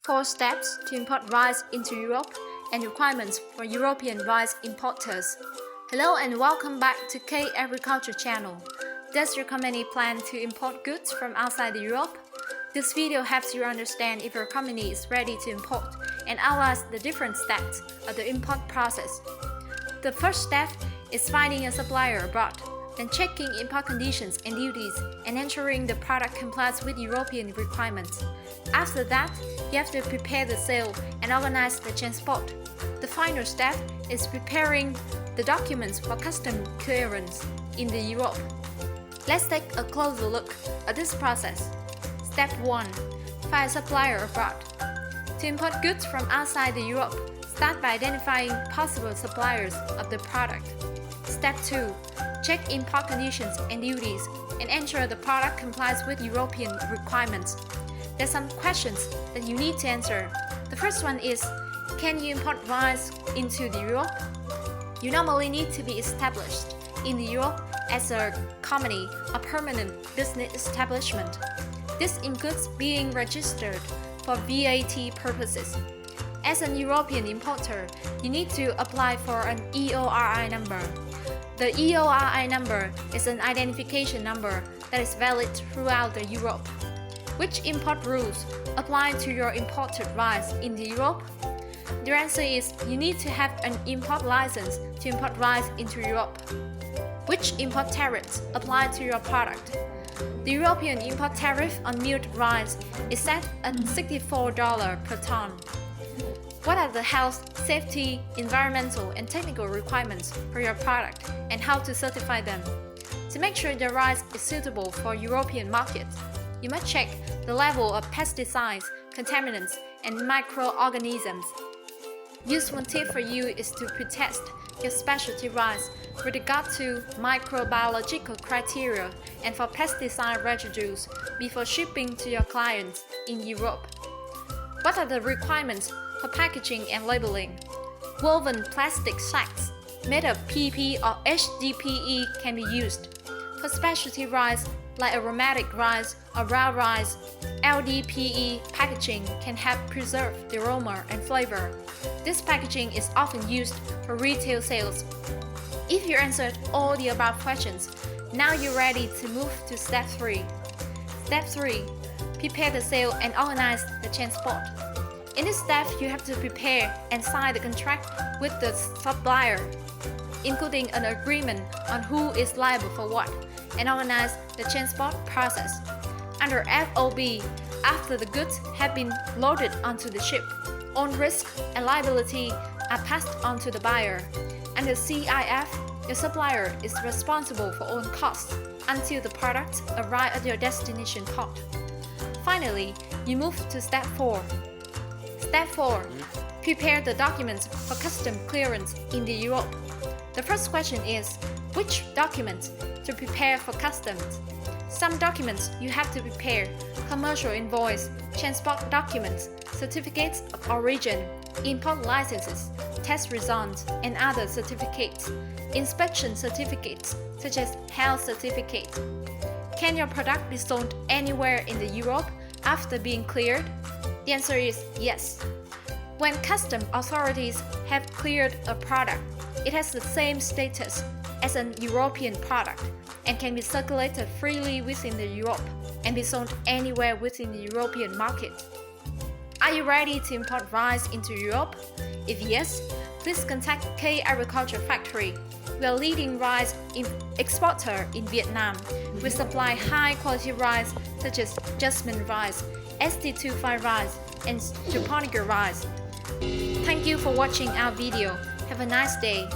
4 steps to import rice into Europe and requirements for European rice importers. Hello and welcome back to K Agriculture channel. Does your company plan to import goods from outside Europe? This video helps you understand if your company is ready to import and outlines the different steps of the import process. The first step is finding a supplier abroad, then checking import conditions and duties and ensuring the product complies with European requirements. After that, you have to prepare the sale and organize the transport. The final step is preparing the documents for custom clearance in the Europe. Let's take a closer look at this process. Step 1. Find a supplier abroad. To import goods from outside the Europe, start by identifying possible suppliers of the product. Step 2. Check import conditions and duties and ensure the product complies with European requirements. There's some questions that you need to answer. The first one is, can you import rice into the Europe? You normally need to be established in the Europe as a company, a permanent business establishment. This includes being registered for VAT purposes. As an European importer, you need to apply for an EORI number. The EORI number is an identification number that is valid throughout the Europe. Which import rules apply to your imported rice in the Europe? The answer is you need to have an import license to import rice into Europe. Which import tariffs apply to your product? The European import tariff on milled rice is set at $64 per ton. What are the health, safety, environmental, and technical requirements for your product and how to certify them? To make sure the rice is suitable for European markets, you must check the level of pesticides, contaminants, and microorganisms. Useful tip for you is to pre-test your specialty rice with regard to microbiological criteria and for pesticide residues before shipping to your clients in Europe. What are the requirements for packaging and labeling? Woven plastic sacks made of PP or HDPE can be used. For specialty rice like aromatic rice or raw rice, LDPE packaging can help preserve the aroma and flavor. This packaging is often used for retail sales. If you answered all the above questions, now you're ready to move to Step 3. Step 3. Prepare the sale and organize the transport. In this step, you have to prepare and sign the contract with the supplier, including an agreement on who is liable for what, and organize the transport process. Under FOB, after the goods have been loaded onto the ship, own risk and liability are passed on to the buyer. Under CIF, your supplier is responsible for own costs until the products arrive at your destination port. Finally, you move to Step 4. Step 4. Prepare the documents for custom clearance in the Europe. The first question is, which documents to prepare for customs? Some documents you have to prepare: commercial invoice, transport documents, certificates of origin, import licenses, test results, and other certificates, inspection certificates such as health certificate. Can your product be sold anywhere in the Europe after being cleared? The answer is yes. When customs authorities have cleared a product, it has the same status as an European product and can be circulated freely within the Europe and be sold anywhere within the European market. Are you ready to import rice into Europe? If yes, please contact K Agriculture Factory. We are leading rice exporter in Vietnam. We supply high-quality rice such as jasmine rice, ST25 rice, and japonica rice. Thank you for watching our video. Have a nice day.